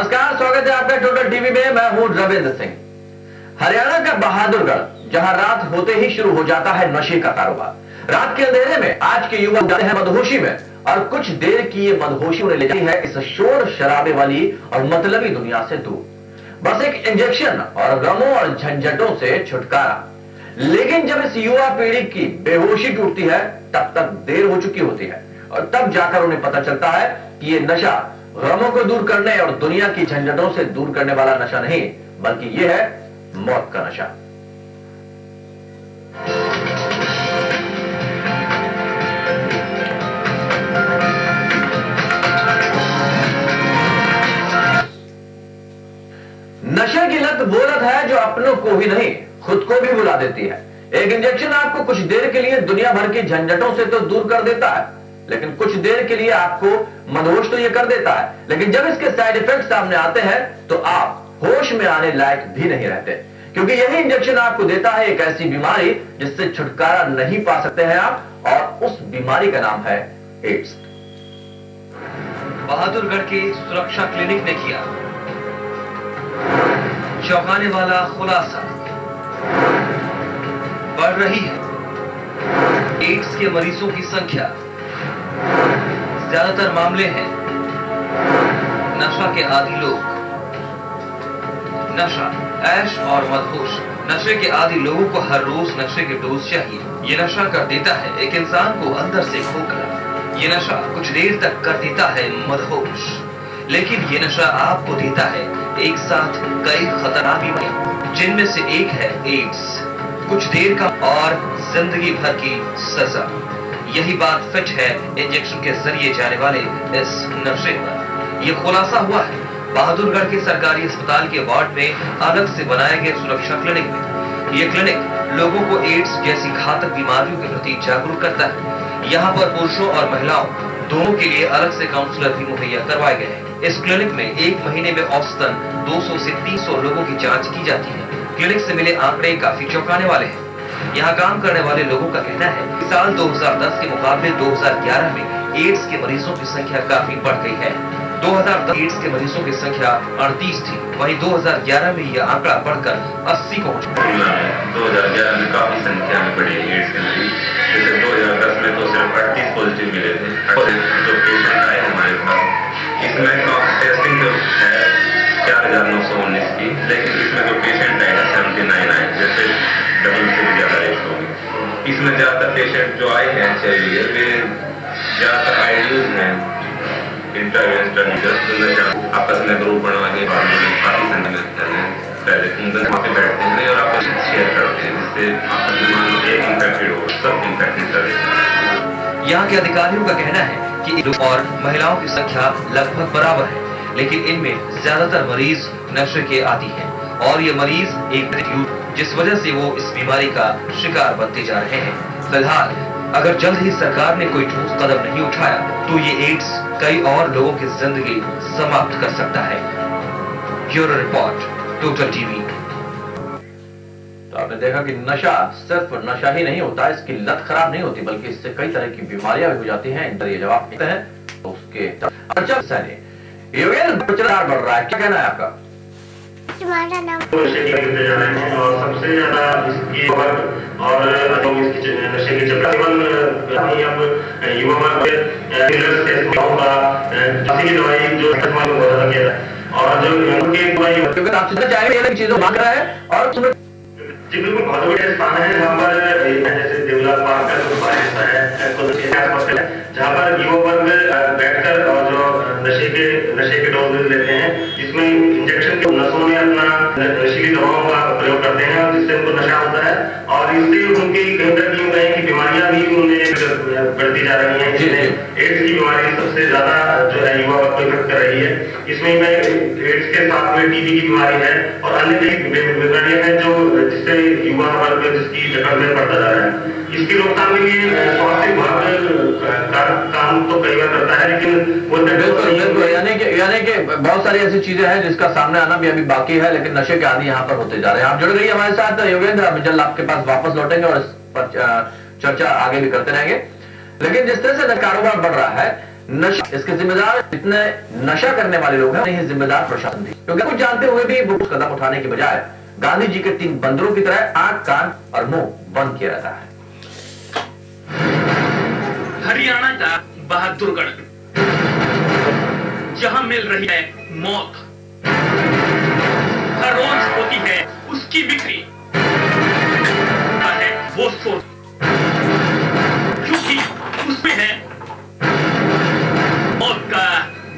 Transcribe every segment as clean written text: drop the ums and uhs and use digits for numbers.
नमस्कार, स्वागत है आपका टोटल टीवी में। मैं हूं रविंद्र सिंह। हरियाणा का बहादुरगढ़, जहां रात होते ही शुरू हो जाता है नशे का कारोबार। रात के अंधेरे में आज के युवा जाते हैं मदहोशी में, और कुछ देर की ये मदहोशी उन्हें ले जाती है इस शोर शराबे वाली और मतलबी दुनिया से दूर। बस एक इंजेक्शन और गमों और झंझटों से छुटकारा। लेकिन जब इस युवा पीढ़ी की बेहोशी टूटती है, तब तक देर हो चुकी होती है, और तब जाकर उन्हें पता चलता है कि ये नशा गमों को दूर करने और दुनिया की झंझटों से दूर करने वाला नशा नहीं, बल्कि यह है मौत का नशा। नशे की लत वो लत है जो अपनों को ही नहीं, खुद को भी बुला देती है। एक इंजेक्शन आपको कुछ देर के लिए दुनिया भर की झंझटों से तो दूर कर देता है, लेकिन कुछ देर के लिए आपको मदहोश तो ये कर देता है, लेकिन जब इसके साइड इफेक्ट सामने आते हैं तो आप होश में आने लायक भी नहीं रहते, क्योंकि यही इंजेक्शन आपको देता है एक ऐसी बीमारी जिससे छुटकारा नहीं पा सकते हैं आप, और उस बीमारी का नाम है एड्स। बहादुरगढ़ के सुरक्षा क्लिनिक ने किया चौंकाने वाला खुलासा। बढ़ रही है एड्स के मरीजों की संख्या। ज्यादातर मामले हैं नशा के आदी लोग। नशा, ऐश और मदहोश। नशे के आदी लोगों को हर रोज नशे के डोज चाहिए। ये नशा कर देता है एक इंसान को अंदर से खोखला। ये नशा कुछ देर तक कर देता है मदहोश, लेकिन ये नशा आपको देता है एक साथ कई खतरनाक बीमारियां, जिनमें से एक है एड्स। कुछ देर का और जिंदगी भर की सजा। यही बात फिट है इंजेक्शन के जरिए जाने वाले इस नशे पर। यह खुलासा हुआ है बहादुरगढ़ के सरकारी अस्पताल के वार्ड में अलग से बनाए गए सुरक्षा क्लिनिक में। यह क्लिनिक लोगों को एड्स जैसी घातक बीमारियों के प्रति जागरूक करता है। यहाँ पर पुरुषों और महिलाओं दोनों के लिए अलग से काउंसलर भी मुहैया करवाए गए हैं। इस क्लिनिक में एक महीने में औसतन 200 से 300 लोगों की जांच की जाती है। क्लिनिक से मिले आंकड़े काफी चौंकाने वाले हैं। यहाँ काम करने वाले लोगों का कहना है कि साल 2010 के मुकाबले 2011 में एड्स के मरीजों की संख्या काफी बढ़ गई है। 2010 एड्स के मरीजों की संख्या 38 थी, वहीं 2011 में यह आंकड़ा बढ़कर 80 पहुंच गया। 2011 में काफी संख्या में बढ़े एड्स के मरीज। जैसे 2010 में तो सिर्फ 38 पॉजिटिव मिले थे। जो पेशेंट आए हमारे पास, इसमें टेस्टिंग जो है 4919 की, लेकिन इसमें जो पेशेंट आए 79 आए, जैसे डबल से भी ज्यादा रेट होगी। इसमें ज्यादातर पेशेंट जो आए हैं चाहिए वे ज्यादातर आइडियल हैं, आपस में ग्रुप बना के काफी संख्या में पहले वहाँ पे बैठते हैं और आपस में शेयर करते हैं, जिससे आपस एक इन्फेक्टेड हो सब इन्फेक्टेड कर देते हैं। यहाँ के अधिकारियों का कहना है कि और महिलाओं की संख्या लगभग बराबर है, लेकिन इनमें ज्यादातर मरीज नशे के आदी हैं, और ये मरीज एक जिस वजह से वो इस बीमारी का शिकार बनते जा रहे हैं। फिलहाल अगर जल्द ही सरकार ने कोई ठोस कदम नहीं उठाया तो ये एड्स कई और लोगों की जिंदगी समाप्त कर सकता है। Bureau report, total TV. तो आपने देखा कि नशा सिर्फ नशा ही नहीं होता, इसकी लत खराब नहीं होती, बल्कि इससे कई तरह की बीमारियां भी हो जाती हैं। ये जवाब देते हैं तो उसके प्रचार बढ़ रहा है, क्या कहना है आपका? तुम्हारा नाम नशे की गिरते जा रहे हैं, और सबसे ज्यादा इसकी वर्ग और इसकी नशे की चक्कर अब युवा वर्ग की दवाई जो किया है, और जो उनकी दवाई क्योंकि आप चाहेंगे चीजों मांग रहा है, और जी बिल्कुल बहादुरगढ़ स्थान है जहाँ पर जैसे देवला पार्क का जो हिस्सा है, जहाँ पर युवा वर्ग बैठकर और जो नशे के डोजेज लेते हैं, जिसमें इंजेक्शन के नसों में अपना नशीली दवाओं का प्रयोग करते हैं, और जिससे उनको नशा होता है, और इससे उनकी कई तरह की बीमारियां भी उन्हें बढ़ती जा रही हैं। एड्स की बीमारी सबसे ज्यादा जो है युवा वर्ग को इफेक्ट कर रही है। इसमें एड्स के साथ में टीबी की बीमारी है और अन्य कई बीमारियां हैं जो जिससे युवा वर्ग जिसकी जकड़ में पड़ता जा रहा है। इसकी रोकथाम के लिए स्वास्थ्य विभाग काम तो कई बार करता है, लेकिन वो बिल्कुल यानी कि बहुत सारी ऐसी चीजें हैं जिसका सामने आना भी अभी बाकी है, लेकिन नशे के आदि यहाँ पर होते जा रहे हैं। आप जुड़ रही है हमारे साथ योगेंद्र, हम जल्द आपके पास वापस लौटेंगे और इस पर चर्चा आगे भी करते रहेंगे। लेकिन जिस तरह से कारोबार बढ़ रहा है, नशा इसके जिम्मेदार इतने नशा करने वाले लोग हैं, नहीं जिम्मेदार प्रशासन भी, क्योंकि कुछ जानते हुए भी वो कदम उठाने के बजाय गांधी जी के 3 बंदरों की तरह आंख, कान और मुंह बंद किया रहता है। हरियाणा का बहादुरगढ़, जहां मिल रही है मौत, हर रोज होती है उसकी बिक्री है वो सोच, क्योंकि उसमें है मौत का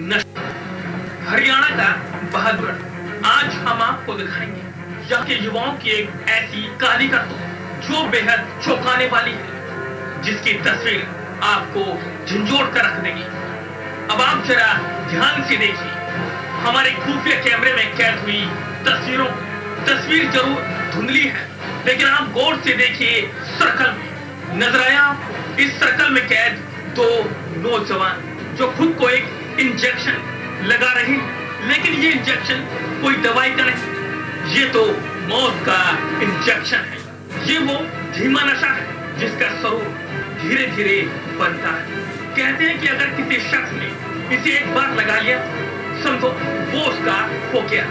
नशा। हरियाणा का बहादुरगढ़ आज हम आपको दिखाएंगे यहाँ के युवाओं की एक ऐसी काली करतूत जो बेहद चौंकाने वाली है, जिसकी तस्वीर आपको झंझोड़ कर रख देगी। अब आप जरा ध्यान से देखिए हमारे खुफिया कैमरे में कैद हुई तस्वीरों। तस्वीर जरूर धुंधली है, लेकिन आप गौर से देखिए सर्कल में नजर आया आपको। इस सर्कल में कैद 2 नौजवान जो खुद को एक इंजेक्शन लगा रहे हैं, लेकिन ये इंजेक्शन कोई दवाई का नहीं, ये तो मौत का इंजेक्शन है। ये वो धीमा नशा है जिसका स्वरूप धीरे धीरे बनता है। कहते हैं कि अगर किसी शख्स ने इसे एक बार लगा लिया समझो वो उसका हो गया,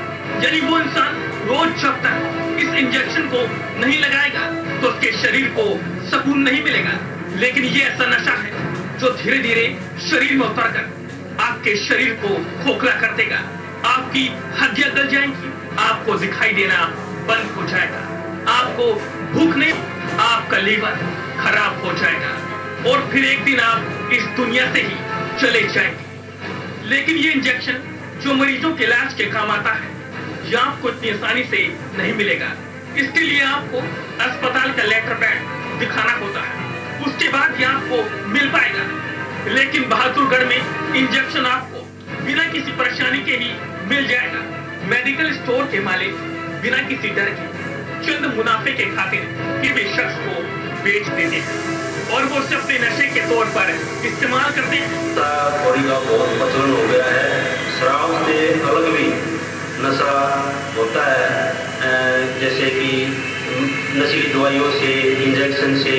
यानी वो इंसान रोज जब तक इस इंजेक्शन को नहीं लगाएगा तो उसके शरीर को सुकून नहीं मिलेगा। लेकिन ये ऐसा नशा है जो धीरे धीरे शरीर में उतरकर आपके शरीर को खोखला कर देगा, आपकी हड्डियां गल जाएंगी, आपको दिखाई देना बंद हो जाएगा, आपको भूख नहीं, आपका लीवर खराब हो जाएगा और फिर एक दिन आप इस दुनिया से ही चले जाएंगे। लेकिन ये इंजेक्शन जो मरीजों के इलाज के काम आता है, ये आपको इतनी आसानी से नहीं मिलेगा। इसके लिए आपको अस्पताल का लेटर पैड दिखाना होता है, उसके बाद ये आपको मिल पाएगा। लेकिन बहादुरगढ़ में इंजेक्शन आपको बिना किसी परेशानी के ही मिल जाएगा। मेडिकल स्टोर के मालिक बिना किसी डर के चंद मुनाफे के खातिर किसी शख्स को बेच देते हैं और वो उसे अपने नशे के तौर पर इस्तेमाल करते हैं। थोड़ी का बहुत प्रचलन हो गया है। शराब से अलग भी नशा होता है, जैसे कि नशीली दवाइयों से, इंजेक्शन से,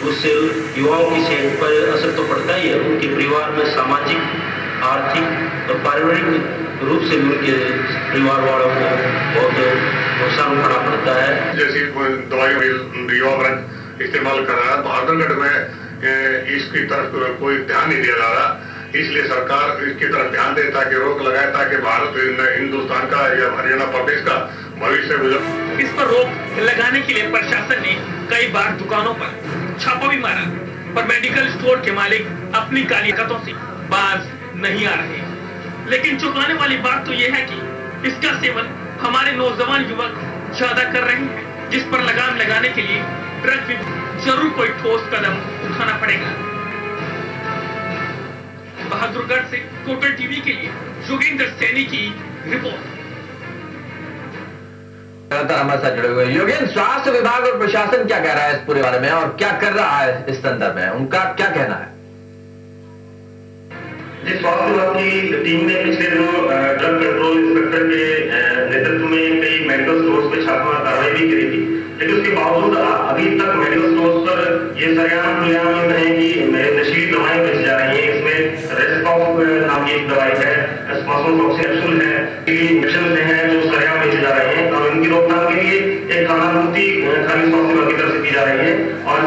उससे युवाओं की सेहत पर असर तो पड़ता ही है। उनके परिवार में सामाजिक, आर्थिक और पारिवारिक रूप से उनके परिवार वालों को बहुत नुकसान उठाना पड़ता है। जैसी दवाई युवा वर्ग इस्तेमाल कर रहा है, बहादुरगढ़ में इसकी तरफ कोई ध्यान नहीं दिया जा रहा, इसलिए सरकार इसकी तरफ ध्यान दे ताकि रोक लगाए, ताकि भारत, हिंदुस्तान का या हरियाणा प्रदेश का भविष्य गुजर। इस पर रोक लगाने के लिए प्रशासन ने कई बार दुकानों पर छापा भी मारा, पर मेडिकल स्टोर के मालिक अपनी काली हरकतों से बाज नहीं आ रहे। लेकिन चौंकाने वाली बात तो यह है कि इसका सेवन हमारे नौजवान युवक ज्यादा कर रहे हैं, जिस पर लगाम लगाने के लिए ड्रग विभाग जरूर कोई ठोस कदम उठाना पड़ेगा। बहादुरगढ़ से टोटल टीवी के लिए योगेंद्र सैनी की रिपोर्ट। हमारे साथ जुड़े हुए योगेंद्र, स्वास्थ्य विभाग और प्रशासन क्या कह रहा है इस पूरे बारे में और क्या कर रहा है इस संदर्भ में, उनका क्या कहना है? स्वास्थ्य विभाग की टीम ने पिछले दिनों ड्रग कंट्रोल इंस्पेक्टर के नेतृत्व में कई मेडिकल स्टोर्स पे छापा कार्रवाई भी करी थी, लेकिन उसके बावजूद अभी तक मेडिकल स्टोर्स पर ये सरेआम खुलेआम है कि नशीली दवाएं बेची जा रही हैं। इसमें रेस्पॉफ नाम की एक दवाई है, कैप्सूल है, इंजेक्शन है जो सरेआम बेचे जा रहे हैं और इनकी रोकथाम के लिए एक खानापूर्ति खाली स्वास्थ्य विभाग की तरफ से की जा रही है और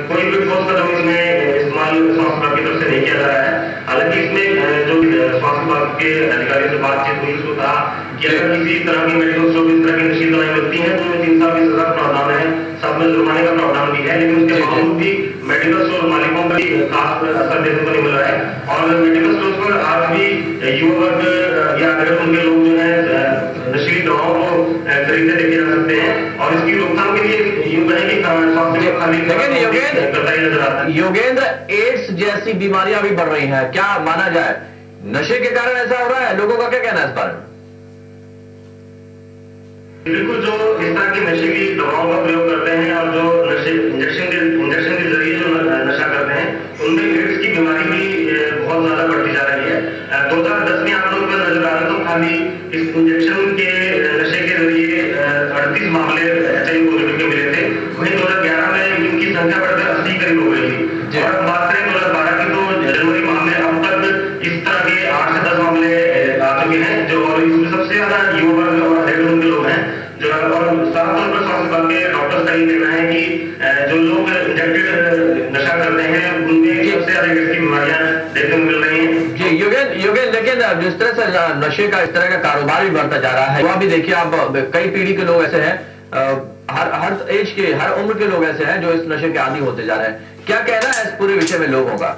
कोई भी ठोस कदम इसमें इस्तेमाल स्वास्थ्य विभाग की तरफ से नहीं किया जा रहा है। हालांकि इसमें जो स्वास्थ्य विभाग के अधिकारियों से बातचीत हुई, उसको कहा कि अगर किसी तरह की मेडिकल स्टोर में इस तरह की नशीली दवाएं मिलती हैं तो 3 साल की सजा का प्रावधान है, साथ में जुर्माने का प्रावधान भी है, लेकिन उसके बावजूद भी मेडिकल स्टोर मालिकों का खास असर देखने को नहीं मिल रहा है और मेडिकल स्टोर पर आज भी युवा वर्ग या अगर उनके लोग जो है नशीली दवाओं को खरीदते देखे जा सकते हैं और इसकी रोकथाम के लिए यूं कहें कि स्वास्थ्य को खाली योगेंद्र, एड्स जैसी बीमारियां भी बढ़ रही हैं, क्या माना जाए नशे के कारण ऐसा हो रहा है? लोगों का क्या कहना है इस बारे में? बिल्कुल, जो इस तरह की नशीली दवाओं का प्रयोग करते हैं और जो इंजेक्शन के जरिए जो नशा करते हैं, उनमें एड्स की बीमारी भी बहुत ज्यादा बढ़ती जा रही है। 2010 में आंकड़ों पर नजर आ रहे तो खाली इस इंजेक्शन के नशे के जरिए 38 मामले HIV पॉजिटिव के मिले थे, वहीं 2011 में इनकी संख्या बढ़कर 80 करीब हो गई थी और बात करें 2012 की तो जनवरी माह में अब तक जो लोग इंजेक्टेड नशा करते हैं उनमें सबसे ज्यादा इसकी बीमारियां देखने को मिल रही हैं। जी योगेन लेकिन जिस तरह से नशे का इस तरह का कारोबार भी बढ़ता जा रहा है, वह भी देखिए आप कई पीढ़ी के लोग ऐसे हैं, हर एज के हर उम्र के लोग ऐसे हैं जो इस नशे के आदी होते जा रहे हैं। क्या कहना है इस पूरे विषय में लोगों का?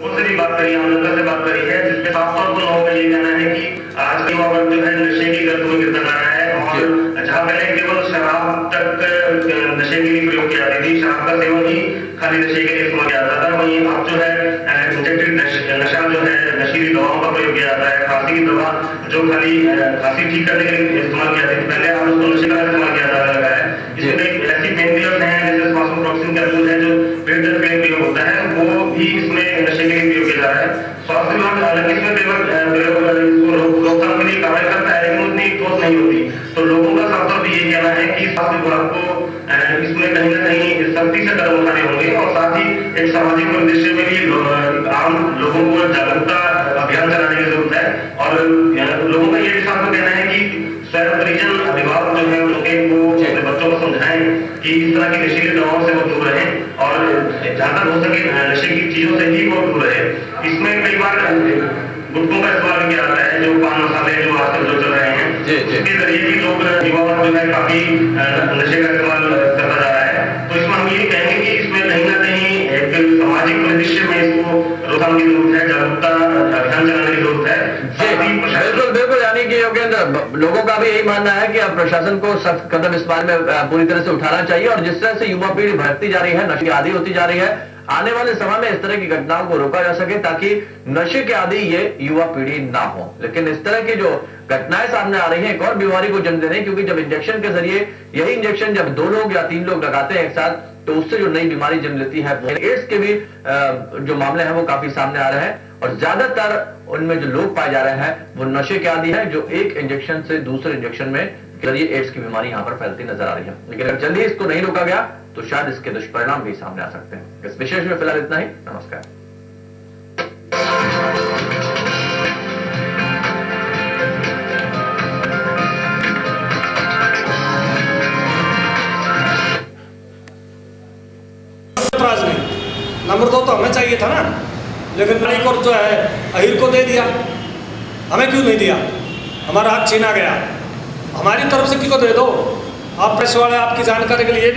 उनसे भी बात करी, आम जनता से बात करी है, जिसमें साफ तौर पर लोगों का ये कहना है कि आज का युवा वर्ग जो है नशे की गर्त में गिरता जा रहा है। और जहाँ पहले केवल शराब तक नशे के लिए प्रयोग किया जाती थी, शराब का सेवन ही खाली नशे के लिए इस्तेमाल किया जाता था, वहीं अब जो है इंजेक्टेड नशा जो है नशीली दवाओं का प्रयोग किया जाता है। खांसी की दवा जो खाली खांसी ठीक करने के लिए इस्तेमाल किया जाती थी, पहले आप उसको नशे का इस्तेमाल किया जाता लगा है। इसमें ऐसी पेन किलर्स हैं जैसे स्पासोटॉक्सिन कैप्सूल है जो पेट दर्द के लिए प्रयोग होता है, वो भी इसमें नशे के लिए प्रयोग किया जा रहा है। स्वास्थ्य विभाग हालांकि इसमें रोकथाम के लिए कार्रवाई करता है, लेकिन उतनी ठोस नहीं होती। तो लोगों का साफ तौर पर ये कहना है कि स्वास्थ्य विभाग को इसमें कहीं ना कहीं सख्ती से कदम उठाने होंगे और साथ ही एक सामाजिक परिदृश्य में भी आम लोगों को जागरूकता अभियान चलाने की जरूरत है। और लोगों का ये भी साफ कहना है कि स्वयं परिजन अभिभावक जो है उनके को अपने बच्चों को समझाएं कि इस तरह की नशीली दवाओं से वो दूर रहें और जहां तक हो सके नशे की चीजों से ही वो दूर रहे। इसमें कई बार गुटखों का इस्तेमाल किया जाता है, जो पान मसाले जो आजकल जो चल रहे हैं, उसके जरिए भी लोग युवा जो है काफी नशे का इस्तेमाल करता जा रहा है। तो इसमें हम ये कहेंगे कि इसमें कहीं ना कहीं एक सामाजिक परिदृश्य में इसको रोकथाम की जरूरत है, जागरूकता अभियान चलाने की जरूरत है। बिल्कुल यानी कि योगेंद्र, लोगों का भी यही मानना है कि अब प्रशासन को सख्त कदम इस बारे में पूरी तरह से उठाना चाहिए। और जिस तरह से युवा पीढ़ी भटकती जा रही है, नशे की आदी होती जा रही है, आने वाले समय में इस तरह की घटनाओं को रोका जा सके ताकि नशे के आदी ये युवा पीढ़ी ना हो। लेकिन इस तरह की जो घटनाएं सामने आ रही हैं एक और बीमारी को जन्म दे रही है, क्योंकि जब इंजेक्शन के जरिए यही इंजेक्शन जब 2 लोग या 3 लोग लगाते हैं एक साथ, तो उससे जो नई बीमारी जन्म लेती है, एड्स के भी जो मामले हैं वो काफी सामने आ रहे हैं। और ज्यादातर उनमें जो लोग पाए जा रहे हैं वो नशे के आदी है, जो एक इंजेक्शन से दूसरे इंजेक्शन में जरिए एड्स की बीमारी यहाँ पर फैलती नजर आ रही है। लेकिन अगर जल्दी इसको नहीं रोका गया तो शायद इसके दुष्परिणाम भी सामने आ सकते हैं। इस विशेष में फिलहाल इतना ही। नमस्कार। नंबर 2 तो हमें चाहिए था ना, लेकिन नारी को जो है अहिर को दे दिया, हमें क्यों नहीं दिया? हमारा हक छीना गया। हमारी तरफ से किसको दे दो? आप प्रेस वाले आपकी जानकारी के लिए